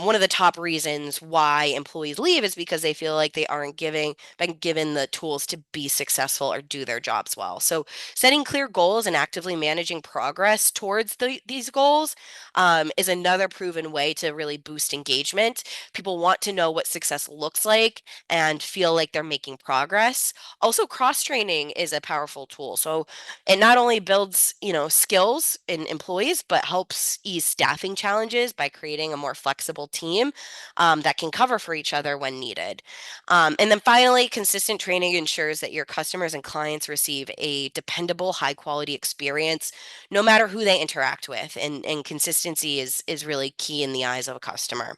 one of the top reasons why employees leave is because they feel like they aren't been given the tools to be successful or do their jobs well. So setting clear goals and actively managing progress towards these goals, is another proven way to really boost engagement. People want to know what success looks like and feel like they're making progress. Also, cross training is a powerful tool. So it not only builds, skills in employees, but helps ease staffing challenges by creating a more flexible team, that can cover for each other when needed. And then finally, consistent training ensures that your customers and clients receive a dependable, high quality experience, no matter who they interact with. And consistency is really key in the eyes of a customer.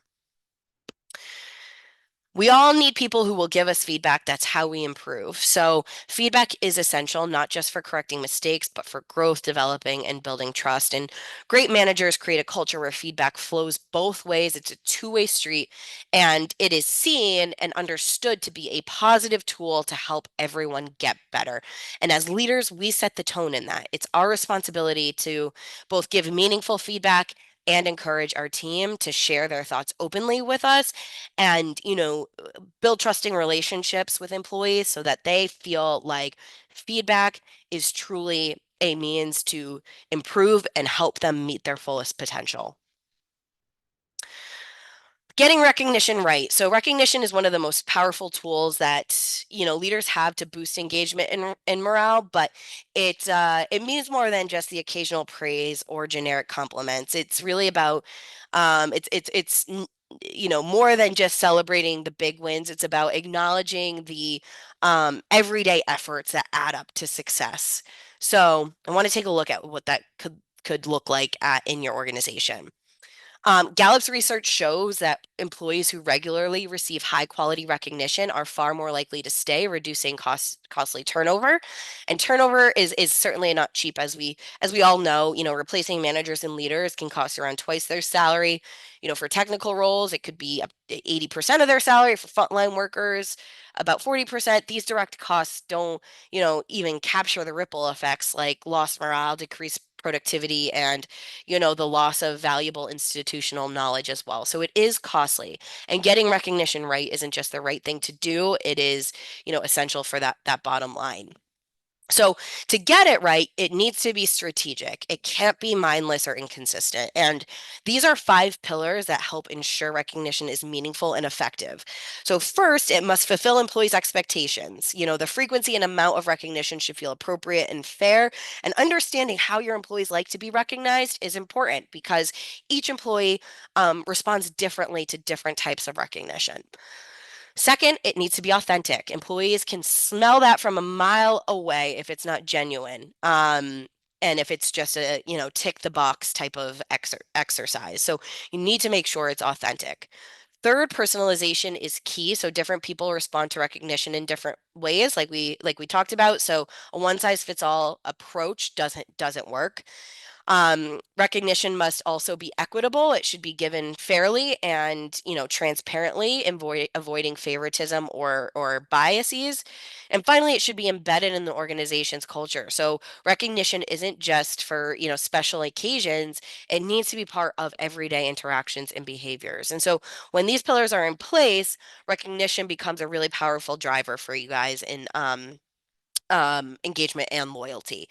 We all need people who will give us feedback. That's how we improve. So, feedback is essential, not just for correcting mistakes, but for growth, developing, and building trust. And great managers create a culture where feedback flows both ways. It's a two-way street, and it is seen and understood to be a positive tool to help everyone get better. And as leaders, we set the tone in that. It's our responsibility to both give meaningful feedback and encourage our team to share their thoughts openly with us, and build trusting relationships with employees so that they feel like feedback is truly a means to improve and help them meet their fullest potential. Getting recognition right. So recognition is one of the most powerful tools that, leaders have to boost engagement and morale, but it means more than just the occasional praise or generic compliments. It's really about, more than just celebrating the big wins. It's about acknowledging the everyday efforts that add up to success. So I want to take a look at what that could look like in your organization. Gallup's research shows that employees who regularly receive high quality recognition are far more likely to stay, reducing costly turnover. And turnover is certainly not cheap, as we all know. Replacing managers and leaders can cost around twice their salary. For technical roles, it could be up to 80% of their salary. For frontline workers, about 40%. These direct costs don't, even capture the ripple effects like lost morale, decreased productivity, and the loss of valuable institutional knowledge as well. So it is costly, and getting recognition right isn't just the right thing to do. It is, essential for that bottom line. So to get it right, it needs to be strategic. It can't be mindless or inconsistent. And these are 5 pillars that help ensure recognition is meaningful and effective. So first, it must fulfill employees' expectations. The frequency and amount of recognition should feel appropriate and fair. And understanding how your employees like to be recognized is important because each employee responds differently to different types of recognition. Second, it needs to be authentic. Employees can smell that from a mile away if it's not genuine. And if it's just a, tick the box type of exercise. So you need to make sure it's authentic. Third, personalization is key. So different people respond to recognition in different ways, like we talked about. So a one size fits all approach doesn't work. Recognition must also be equitable. It should be given fairly and, transparently, avoiding favoritism or biases. And finally, it should be embedded in the organization's culture. So recognition isn't just for, special occasions. It needs to be part of everyday interactions and behaviors. And so when these pillars are in place, recognition becomes a really powerful driver for you guys in engagement and loyalty.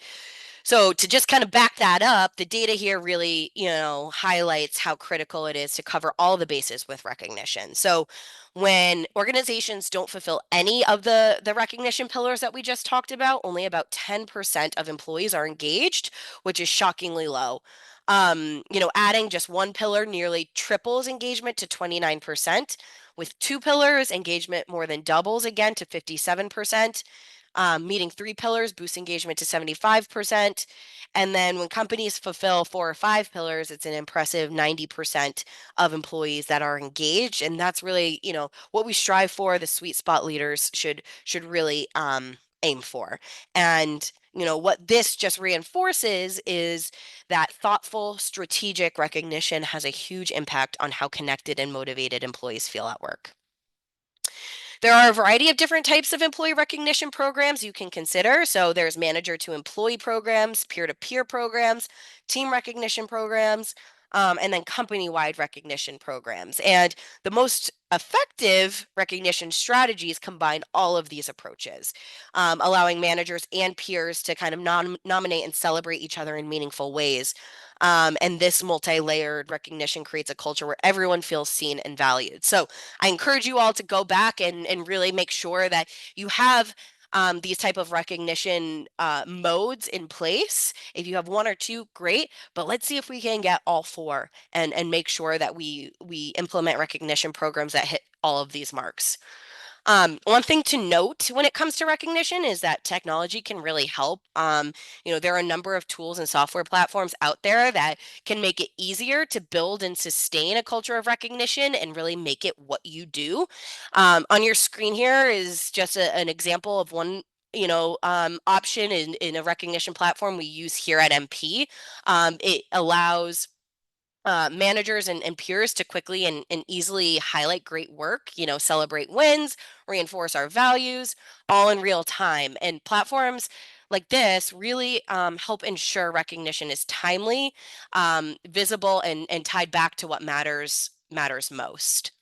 So to just kind of back that up, the data here really, highlights how critical it is to cover all the bases with recognition. So when organizations don't fulfill any of the recognition pillars that we just talked about, only about 10% of employees are engaged, which is shockingly low. Adding just one pillar nearly triples engagement to 29%. With two pillars, engagement more than doubles again to 57%. Meeting three pillars boosts engagement to 75%. And then when companies fulfill four or five pillars, it's an impressive 90% of employees that are engaged. And that's really, what we strive for. The sweet spot leaders should really aim for. And what this just reinforces is that thoughtful, strategic recognition has a huge impact on how connected and motivated employees feel at work. There are a variety of different types of employee recognition programs you can consider. So there's manager to employee programs, peer to peer programs, team recognition programs, and then company wide recognition programs. And the most effective recognition strategies combine all of these approaches, allowing managers and peers to kind of nominate and celebrate each other in meaningful ways. And this multi-layered recognition creates a culture where everyone feels seen and valued. So I encourage you all to go back and really make sure that you have these type of recognition modes in place. If you have one or two, great. But let's see if we can get all four and make sure that we implement recognition programs that hit all of these marks. One thing to note when it comes to recognition is that technology can really help. There are a number of tools and software platforms out there that can make it easier to build and sustain a culture of recognition and really make it what you do. On your screen here is just an example of one option in a recognition platform we use here at MP. It allows managers and peers to quickly and easily highlight great work, celebrate wins, reinforce our values, all in real time. And platforms like this really help ensure recognition is timely, visible, and tied back to what matters most.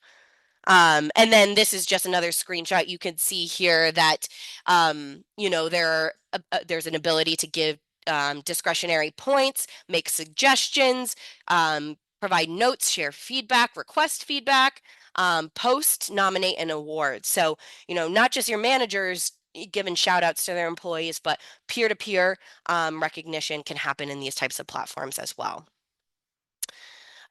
And then this is just another screenshot. You can see here that, there's an ability to give discretionary points, make suggestions, provide notes, share feedback, request feedback, post, nominate, and award. So, not just your managers giving shout outs to their employees, but peer-to-peer recognition can happen in these types of platforms as well.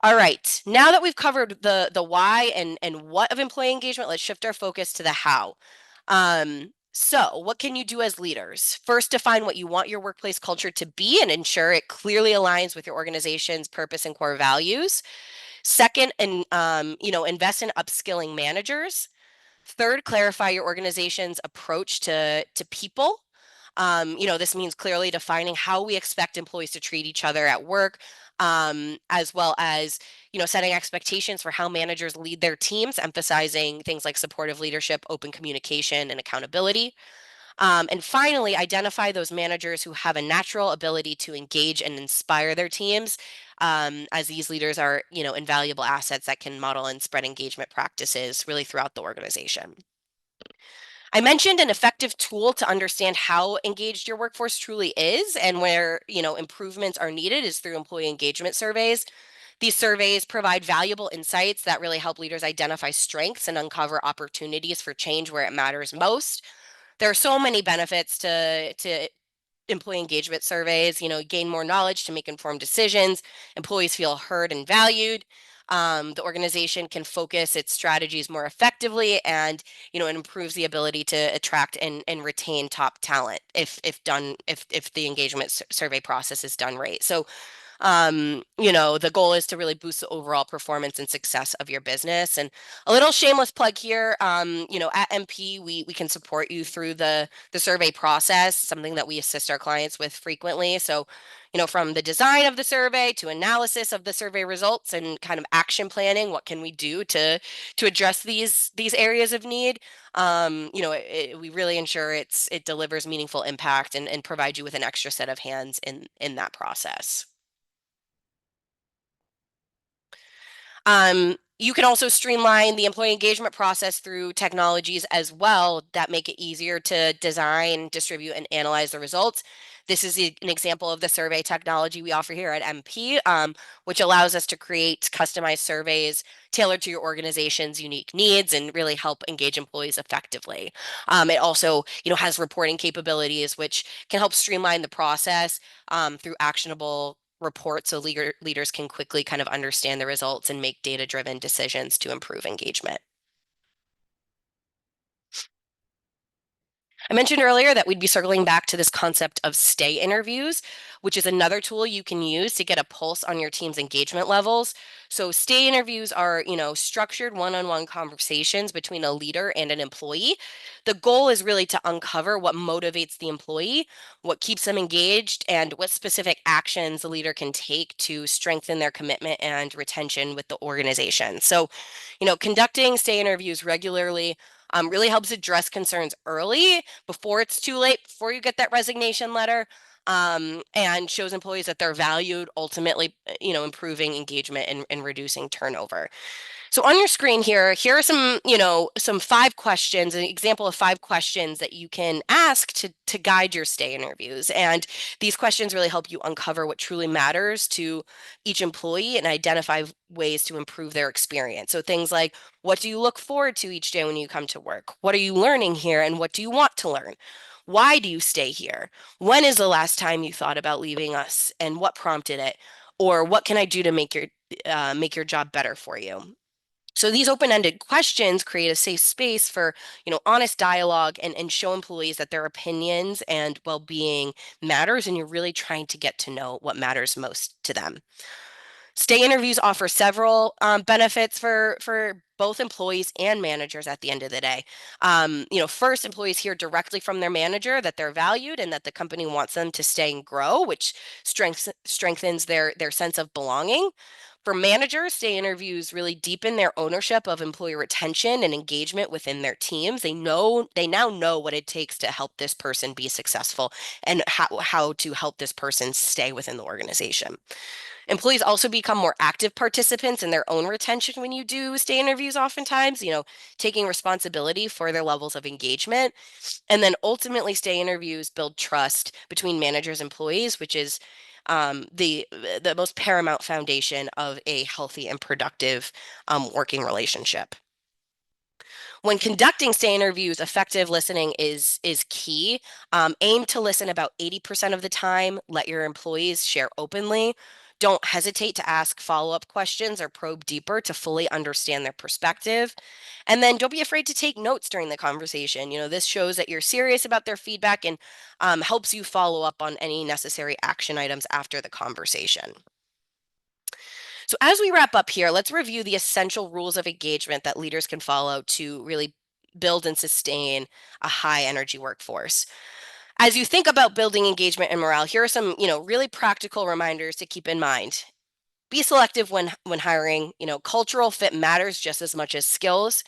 All right, now that we've covered the why and what of employee engagement, let's shift our focus to the how. So what can you do as leaders? First, define what you want your workplace culture to be and ensure it clearly aligns with your organization's purpose and core values. Second, and invest in upskilling managers. Third, clarify your organization's approach to people. This means clearly defining how we expect employees to treat each other at work, as well as, setting expectations for how managers lead their teams, emphasizing things like supportive leadership, open communication, and accountability. And finally, identify those managers who have a natural ability to engage and inspire their teams, as these leaders are, invaluable assets that can model and spread engagement practices really throughout the organization. I mentioned an effective tool to understand how engaged your workforce truly is and where, improvements are needed is through employee engagement surveys. These surveys provide valuable insights that really help leaders identify strengths and uncover opportunities for change where it matters most. There are so many benefits to employee engagement surveys, gain more knowledge to make informed decisions. Employees feel heard and valued. The organization can focus its strategies more effectively, and it improves the ability to attract and retain top talent if the engagement survey process is done right. So The goal is to really boost the overall performance and success of your business. And a little shameless plug here, at MP, we can support you through the survey process, something that we assist our clients with frequently. So, from the design of the survey to analysis of the survey results and kind of action planning, what can we do to address these areas of need? We really ensure it delivers meaningful impact and provide you with an extra set of hands in that process. You can also streamline the employee engagement process through technologies as well that make it easier to design, distribute, and analyze the results. This is an example of the survey technology we offer here at MP, which allows us to create customized surveys tailored to your organization's unique needs and really help engage employees effectively. It also, has reporting capabilities, which can help streamline the process through actionable reports so leaders can quickly kind of understand the results and make data-driven decisions to improve engagement. I mentioned earlier that we'd be circling back to this concept of stay interviews, which is another tool you can use to get a pulse on your team's engagement levels. So stay interviews are, structured one-on-one conversations between a leader and an employee. The goal is really to uncover what motivates the employee, what keeps them engaged, and what specific actions the leader can take to strengthen their commitment and retention with the organization. So, conducting stay interviews regularly really helps address concerns early before it's too late, before you get that resignation letter, and shows employees that they're valued, ultimately, improving engagement and reducing turnover. So on your screen here are some 5 questions, an example of 5 questions that you can ask to guide your stay interviews. And these questions really help you uncover what truly matters to each employee and identify ways to improve their experience. So things like, what do you look forward to each day when you come to work? What are you learning here and what do you want to learn? Why do you stay here? When is the last time you thought about leaving us and what prompted it? Or what can I do to make your job better for you? So these open-ended questions create a safe space for, honest dialogue and show employees that their opinions and well-being matters, and you're really trying to get to know what matters most to them. Stay interviews offer several benefits for both employees and managers at the end of the day. First, employees hear directly from their manager that they're valued and that the company wants them to stay and grow, which strengthens their sense of belonging. For managers, stay interviews really deepen their ownership of employee retention and engagement within their teams. They now know what it takes to help this person be successful and how to help this person stay within the organization. Employees also become more active participants in their own retention when you do stay interviews, oftentimes, taking responsibility for their levels of engagement. And then ultimately, stay interviews build trust between managers and employees, which is the most paramount foundation of a healthy and productive working relationship. When conducting stay interviews, effective listening is key. Aim to listen about 80% of the time. Let your employees share openly. Don't hesitate to ask follow-up questions or probe deeper to fully understand their perspective. And then don't be afraid to take notes during the conversation. This shows that you're serious about their feedback and helps you follow up on any necessary action items after the conversation. So as we wrap up here, let's review the essential rules of engagement that leaders can follow to really build and sustain a high energy workforce. As you think about building engagement and morale, here are some, really practical reminders to keep in mind. Be selective when hiring. Cultural fit matters just as much as skills.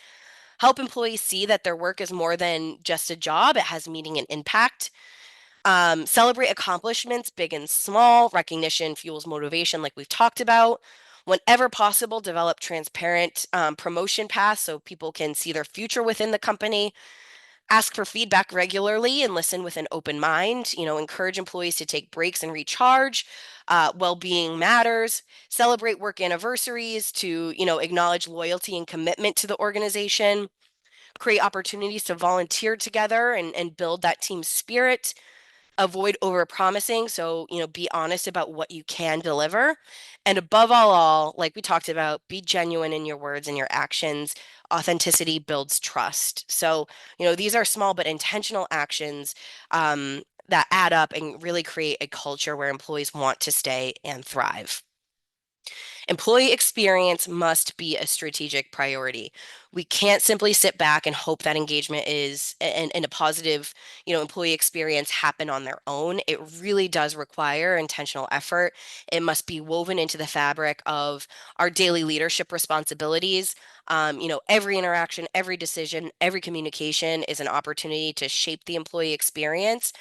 Help employees see that their work is more than just a job, it has meaning and impact. Celebrate accomplishments, big and small. Recognition fuels motivation, like we've talked about. Whenever possible, develop transparent promotion paths so people can see their future within the company. Ask for feedback regularly and listen with an open mind. Encourage employees to take breaks and recharge. Well-being matters. Celebrate work anniversaries to, acknowledge loyalty and commitment to the organization. Create opportunities to volunteer together and build that team spirit. Avoid overpromising. So, be honest about what you can deliver. And above all, like we talked about, be genuine in your words and your actions. Authenticity builds trust. So, these are small but intentional actions that add up and really create a culture where employees want to stay and thrive. Employee experience must be a strategic priority. We can't simply sit back and hope that engagement is and a positive, employee experience happen on their own. It really does require intentional effort. It must be woven into the fabric of our daily leadership responsibilities. Every interaction, every decision, every communication is an opportunity to shape the employee experience.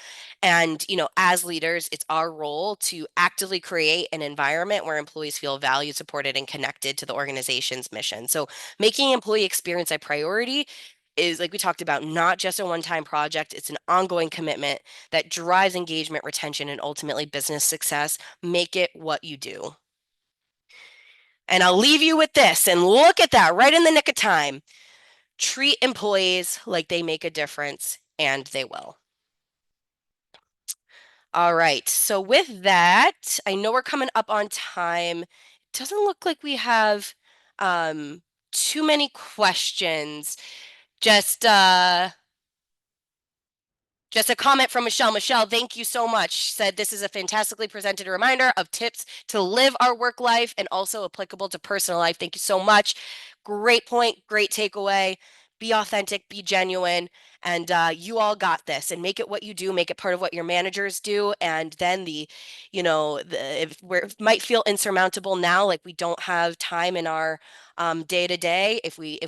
And, as leaders, it's our role to actively create an environment where employees feel valued, supported, and connected to the organization's mission. So, making employee experience a priority is, like we talked about, not just a one-time project. It's an ongoing commitment that drives engagement, retention, and ultimately business success. Make it what you do. And I'll leave you with this, and look at that right in the nick of time. Treat employees like they make a difference, and they will. All right. So with that, I know we're coming up on time. It doesn't look like we have um, too many questions. Just uh, just a comment from Michelle. Michelle, thank you so much. She said this is a fantastically presented reminder of tips to live our work life and also applicable to personal life. Thank you so much. Great point, great takeaway. Be authentic, be genuine, and you all got this. And make it what you do, make it part of what your managers do. And then if it might feel insurmountable now, like we don't have time in our day to day. If we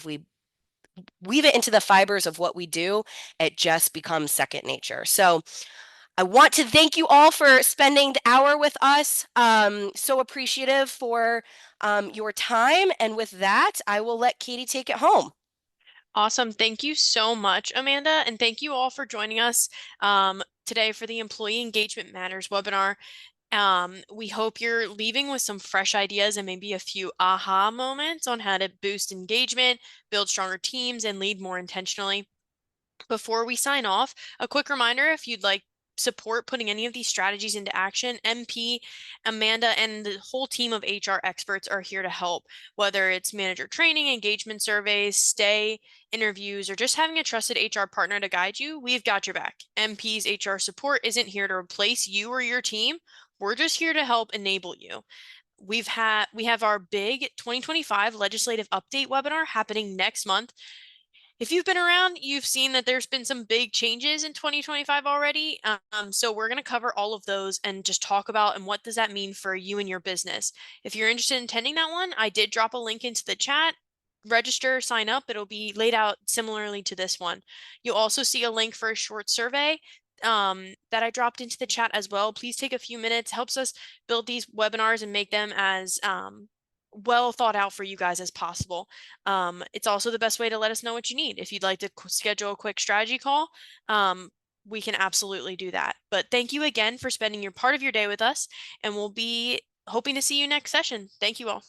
weave it into the fibers of what we do, it just becomes second nature. So I want to thank you all for spending the hour with us. So appreciative for your time. And with that, I will let Katie take it home. Awesome. Thank you so much, Amanda. And thank you all for joining us today for the Employee Engagement Matters webinar. We hope you're leaving with some fresh ideas and maybe a few aha moments on how to boost engagement, build stronger teams, and lead more intentionally. Before we sign off, a quick reminder, if you'd like support putting any of these strategies into action, MP, Amanda, and the whole team of HR experts are here to help, whether it's manager training, engagement surveys, stay interviews, or just having a trusted HR partner to guide you. We've got your back. MP's HR support isn't here to replace you or your team. We're just here to help enable you. We have our big 2025 legislative update webinar happening next month. If you've been around, you've seen that there's been some big changes in 2025 already. So we're going to cover all of those and just talk about and what does that mean for you and your business. If you're interested in attending that one, I did drop a link into the chat. Register, sign up. It'll be laid out similarly to this one. You'll also see a link for a short survey that I dropped into the chat as well. Please take a few minutes. Helps us build these webinars and make them as well thought out for you guys as possible. It's also the best way to let us know what you need. If you'd like to schedule a quick strategy call, we can absolutely do that. But thank you again for spending your part of your day with us, and we'll be hoping to see you next session. Thank you all.